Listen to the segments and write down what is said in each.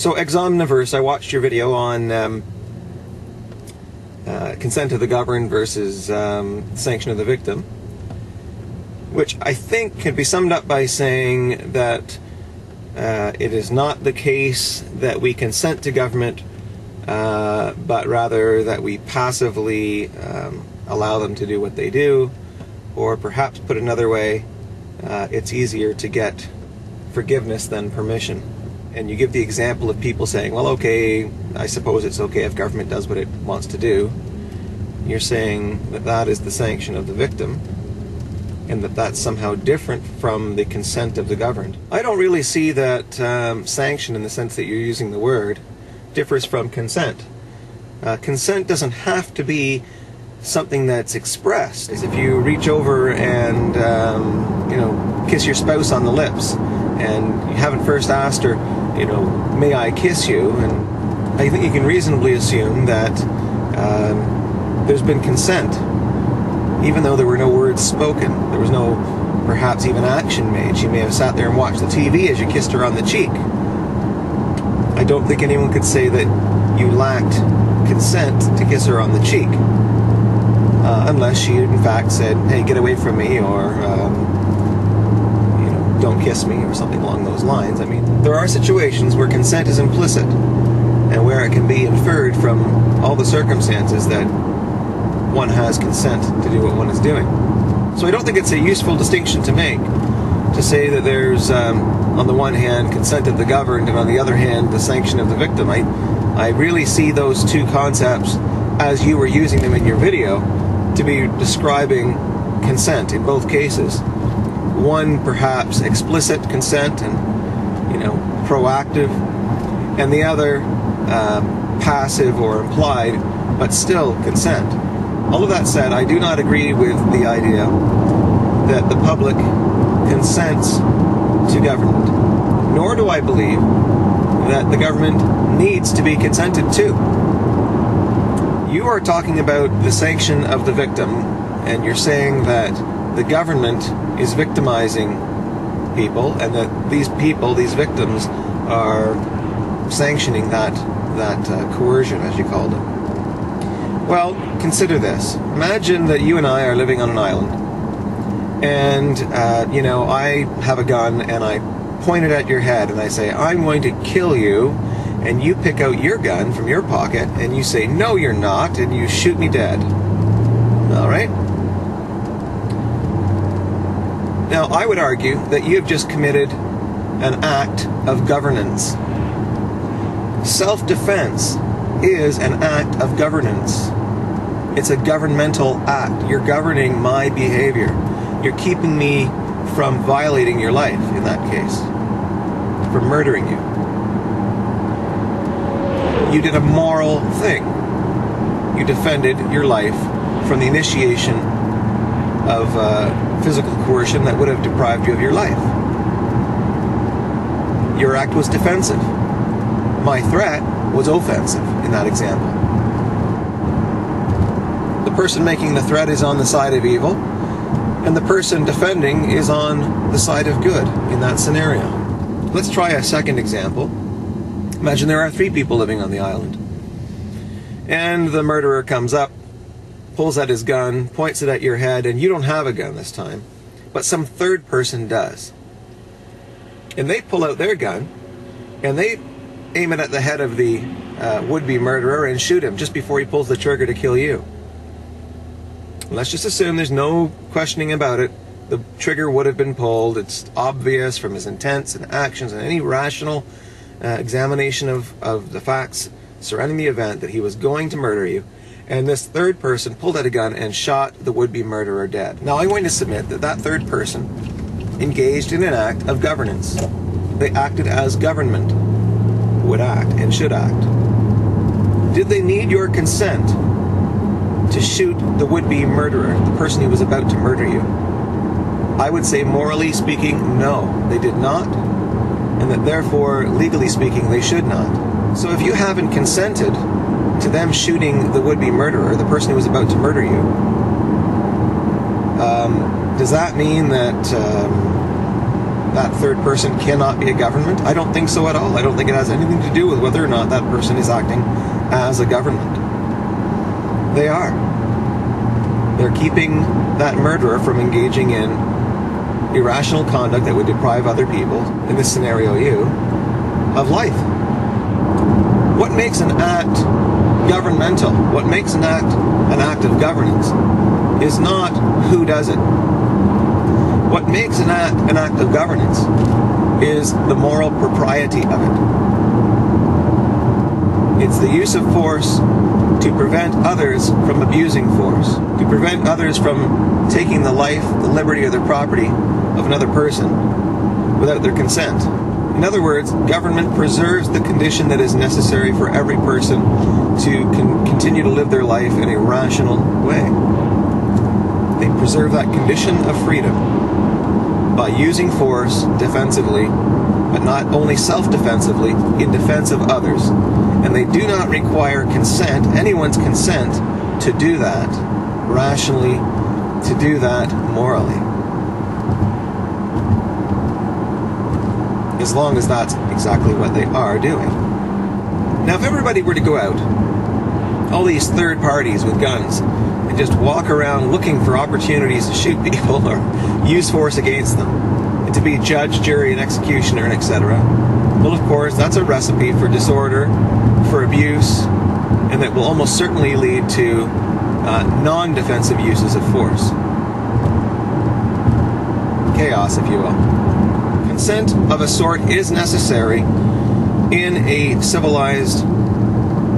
So, Exomniverse, I watched your video on consent of the governed versus sanction of the victim, which I think can be summed up by saying that it is not the case that we consent to government, but rather that we passively allow them to do what they do, or perhaps put another way, it's easier to get forgiveness than permission. And you give the example of people saying, well, okay, I suppose it's okay if government does what it wants to do. You're saying that that is the sanction of the victim, and that that's somehow different from the consent of the governed. I don't really see that sanction, in the sense that you're using the word, differs from consent. Consent doesn't have to be something that's expressed. If you reach over and kiss your spouse on the lips, and you haven't first asked her, may I kiss you? And I think you can reasonably assume that there's been consent, even though there were no words spoken. There was no, perhaps, even action made. She may have sat there and watched the TV as you kissed her on the cheek. I don't think anyone could say that you lacked consent to kiss her on the cheek, unless she in fact said, hey, get away from me, or don't kiss me, or something along those lines. I mean, there are situations where consent is implicit, and where it can be inferred from all the circumstances that one has consent to do what one is doing. So I don't think it's a useful distinction to make, to say that there's, on the one hand, consent of the governed, and on the other hand, the sanction of the victim. I really see those two concepts, as you were using them in your video, to be describing consent in both cases. One perhaps explicit consent and proactive, and the other passive or implied, but still consent. All of that said, I do not agree with the idea that the public consents to government, nor do I believe that the government needs to be consented to. You are talking about the sanction of the victim, and you're saying that the government is victimizing people, and that these people, these victims, are sanctioning that coercion, as you called it. Well, consider this. Imagine that you and I are living on an island, and I have a gun and I point it at your head and I say, I'm going to kill you, and you pick out your gun from your pocket and you say, no you're not, and you shoot me dead. Alright? Now, I would argue that you have just committed an act of governance. Self-defense is an act of governance. It's a governmental act. You're governing my behavior. You're keeping me from violating your life, in that case, from murdering you. You did a moral thing. You defended your life from the initiation of physical coercion that would have deprived you of your life. Your act was defensive. My threat was offensive in that example. The person making the threat is on the side of evil, and the person defending is on the side of good in that scenario. Let's try a second example. Imagine there are 3 people living on the island, and the murderer comes up, pulls out his gun, points it at your head, and you don't have a gun this time, but some third person does. And they pull out their gun, and they aim it at the head of the would-be murderer and shoot him just before he pulls the trigger to kill you. Let's just assume there's no questioning about it. The trigger would have been pulled. It's obvious from his intents and actions and any rational examination of the facts surrounding the event that he was going to murder you. And this third person pulled out a gun and shot the would-be murderer dead. Now, I'm going to submit that that third person engaged in an act of governance. They acted as government would act and should act. Did they need your consent to shoot the would-be murderer, the person who was about to murder you? I would say, morally speaking, no, they did not, and that therefore, legally speaking, they should not. So if you haven't consented to them shooting the would-be murderer, the person who was about to murder you, does that mean that that third person cannot be a government? I don't think so at all. I don't think it has anything to do with whether or not that person is acting as a government. They are. They're keeping that murderer from engaging in irrational conduct that would deprive other people, in this scenario you, of life. What makes an act governmental, what makes an act of governance, is not who does it. What makes an act of governance is the moral propriety of it. It's the use of force to prevent others from abusing force, to prevent others from taking the life, the liberty, or the property of another person without their consent. In other words, government preserves the condition that is necessary for every person to continue to live their life in a rational way. They preserve that condition of freedom by using force defensively, but not only self-defensively, in defense of others. And they do not require consent, anyone's consent, to do that rationally, to do that morally. As long as that's exactly what they are doing. Now, if everybody were to go out, all these third parties with guns, and just walk around looking for opportunities to shoot people or use force against them, and to be judge, jury, and executioner, and etc., well, of course, that's a recipe for disorder, for abuse, and that will almost certainly lead to non-defensive uses of force. Chaos, if you will. Consent of a sort is necessary in a civilized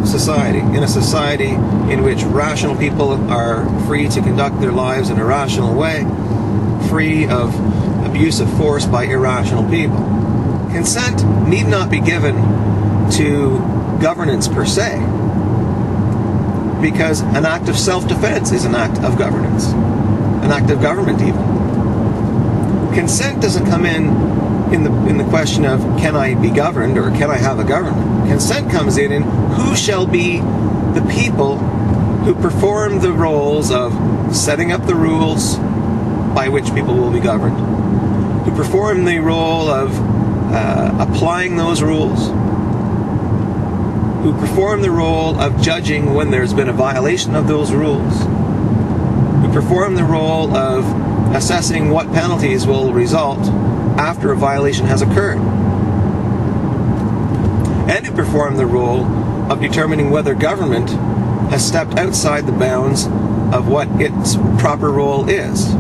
society, in a society in which rational people are free to conduct their lives in a rational way, free of abuse of force by irrational people. Consent need not be given to governance per se, because an act of self-defense is an act of governance, an act of government even. Consent doesn't come in the question of can I be governed or can I have a government. Consent comes in who shall be the people who perform the roles of setting up the rules by which people will be governed, who perform the role of applying those rules, who perform the role of judging when there's been a violation of those rules, who perform the role of assessing what penalties will result after a violation has occurred, and who perform the role of determining whether government has stepped outside the bounds of what its proper role is.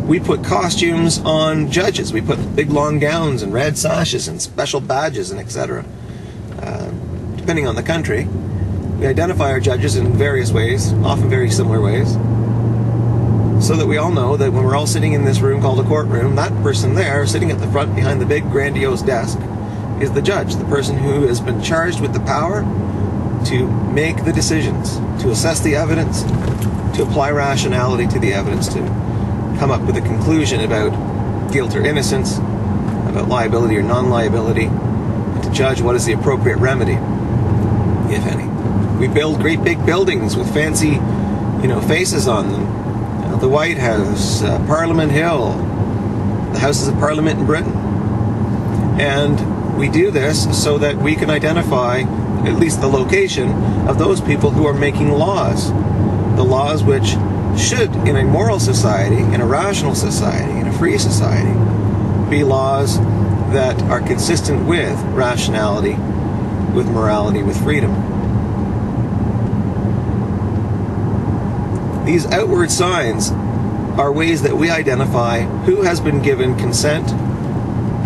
We put costumes on judges. We put big long gowns and red sashes and special badges and etc. Depending on the country, we identify our judges in various ways, often very similar ways, so that we all know that when we're all sitting in this room called a courtroom, that person there, sitting at the front behind the big grandiose desk, is the judge, the person who has been charged with the power to make the decisions, to assess the evidence, to apply rationality to the evidence, to come up with a conclusion about guilt or innocence, about liability or non-liability, and to judge what is the appropriate remedy, if any. We build great big buildings with fancy, faces on them. The White House, Parliament Hill, the Houses of Parliament in Britain. And we do this so that we can identify at least the location of those people who are making laws. The laws which should, in a moral society, in a rational society, in a free society, be laws that are consistent with rationality, with morality, with freedom. These outward signs are ways that we identify who has been given consent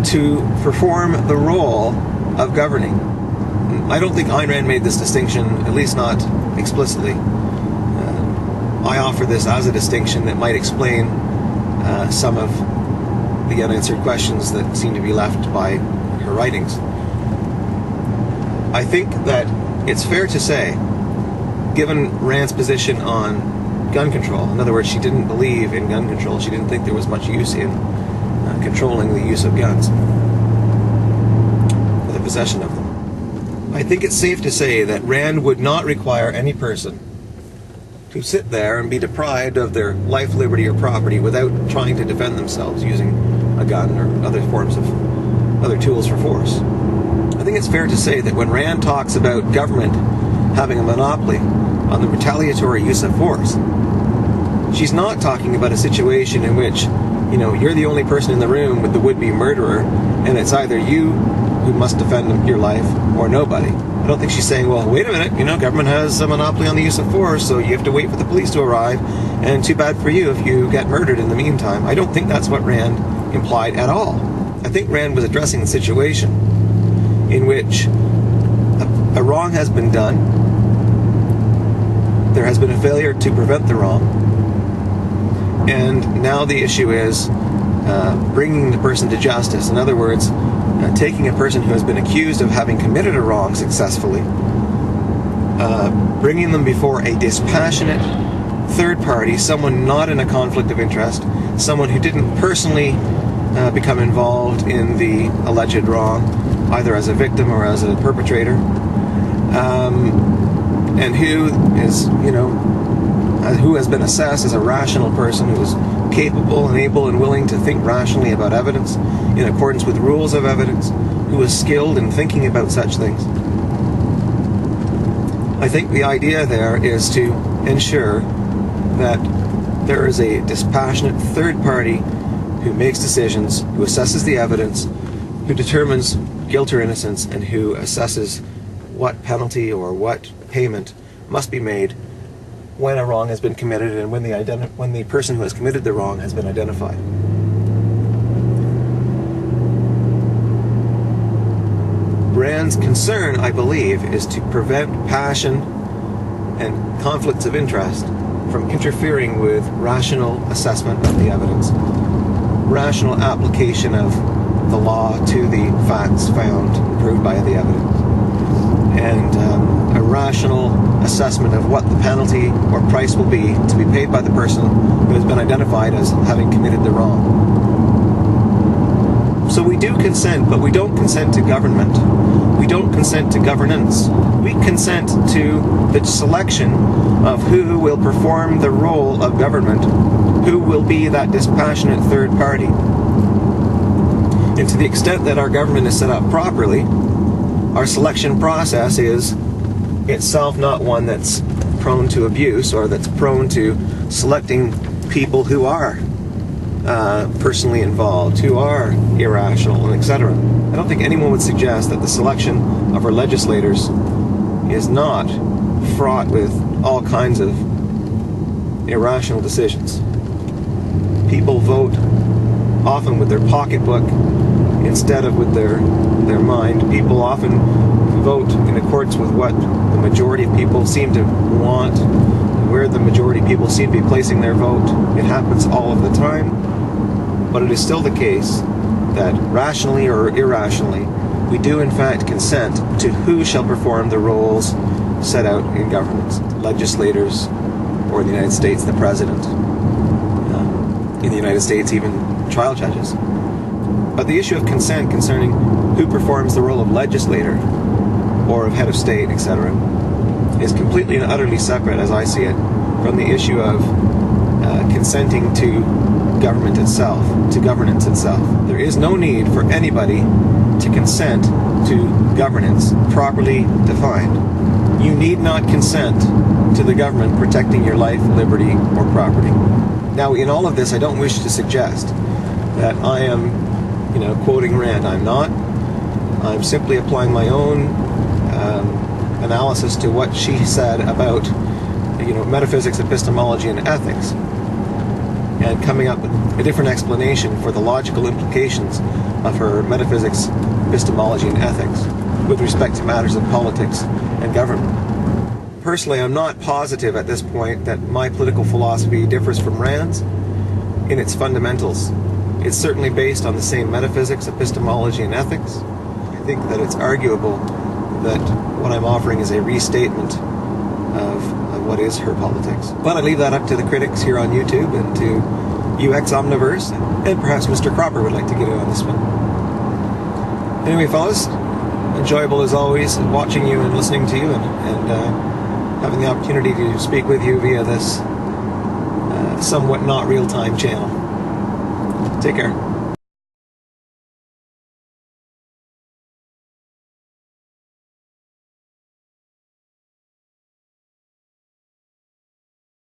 to perform the role of governing. I don't think Ayn Rand made this distinction, at least not explicitly. I offer this as a distinction that might explain some of the unanswered questions that seem to be left by her writings. I think that it's fair to say, given Rand's position on gun control, in other words, she didn't believe in gun control, she didn't think there was much use in controlling the use of guns, or the possession of them. I think it's safe to say that Rand would not require any person to sit there and be deprived of their life, liberty, or property without trying to defend themselves using a gun or other forms of other tools for force. I think it's fair to say that when Rand talks about government having a monopoly on the retaliatory use of force, she's not talking about a situation in which, you're the only person in the room with the would-be murderer, and it's either you who must defend your life or nobody. I don't think she's saying, well, wait a minute, government has a monopoly on the use of force, so you have to wait for the police to arrive, and too bad for you if you get murdered in the meantime. I don't think that's what Rand implied at all. I think Rand was addressing the situation in which a wrong has been done, there has been a failure to prevent the wrong, and now the issue is bringing the person to justice. In other words, taking a person who has been accused of having committed a wrong successfully, bringing them before a dispassionate third party, someone not in a conflict of interest, someone who didn't personally become involved in the alleged wrong, either as a victim or as a perpetrator, and who is, who has been assessed as a rational person who is capable and able and willing to think rationally about evidence in accordance with rules of evidence, who is skilled in thinking about such things. I think the idea there is to ensure that there is a dispassionate third party who makes decisions, who assesses the evidence, who determines guilt or innocence, and who assesses what penalty or what payment must be made when a wrong has been committed and when the person who has committed the wrong has been identified. Rand's concern, I believe, is to prevent passion and conflicts of interest from interfering with rational assessment of the evidence, rational application of the law to the facts found and proved by the evidence, and a rational assessment of what the penalty or price will be to be paid by the person who has been identified as having committed the wrong. So we do consent, but we don't consent to government. We don't consent to governance. We consent to the selection of who will perform the role of government, who will be that dispassionate third party. And to the extent that our government is set up properly, our selection process is itself not one that's prone to abuse or that's prone to selecting people who are personally involved, who are irrational, and etc. I don't think anyone would suggest that the selection of our legislators is not fraught with all kinds of irrational decisions. People vote often with their pocketbook instead of with their mind. People often vote in accordance with what the majority of people seem to want, where the majority of people seem to be placing their vote. It happens all of the time, but it is still the case that rationally or irrationally, we do in fact consent to who shall perform the roles set out in governance. Legislators, or in the United States, the president. In the United States, even trial judges. But the issue of consent concerning who performs the role of legislator or of head of state, etc., is completely and utterly separate, as I see it, from the issue of consenting to government itself, to governance itself. There is no need for anybody to consent to governance properly defined. You need not consent to the government protecting your life, liberty, or property. Now, in all of this, I don't wish to suggest that I am, quoting Rand. I'm not. I'm simply applying my own analysis to what she said about, metaphysics, epistemology, and ethics, and coming up with a different explanation for the logical implications of her metaphysics, epistemology, and ethics with respect to matters of politics and government. Personally, I'm not positive at this point that my political philosophy differs from Rand's in its fundamentals. It's certainly based on the same metaphysics, epistemology, and ethics. I think that it's arguable that what I'm offering is a restatement of what is her politics. But I leave that up to the critics here on YouTube and to UX Omniverse, and perhaps Mr. Cropper would like to get in on this one. Anyway, fellas, enjoyable as always watching you and listening to you, and having the opportunity to speak with you via this somewhat not real-time channel. Take care.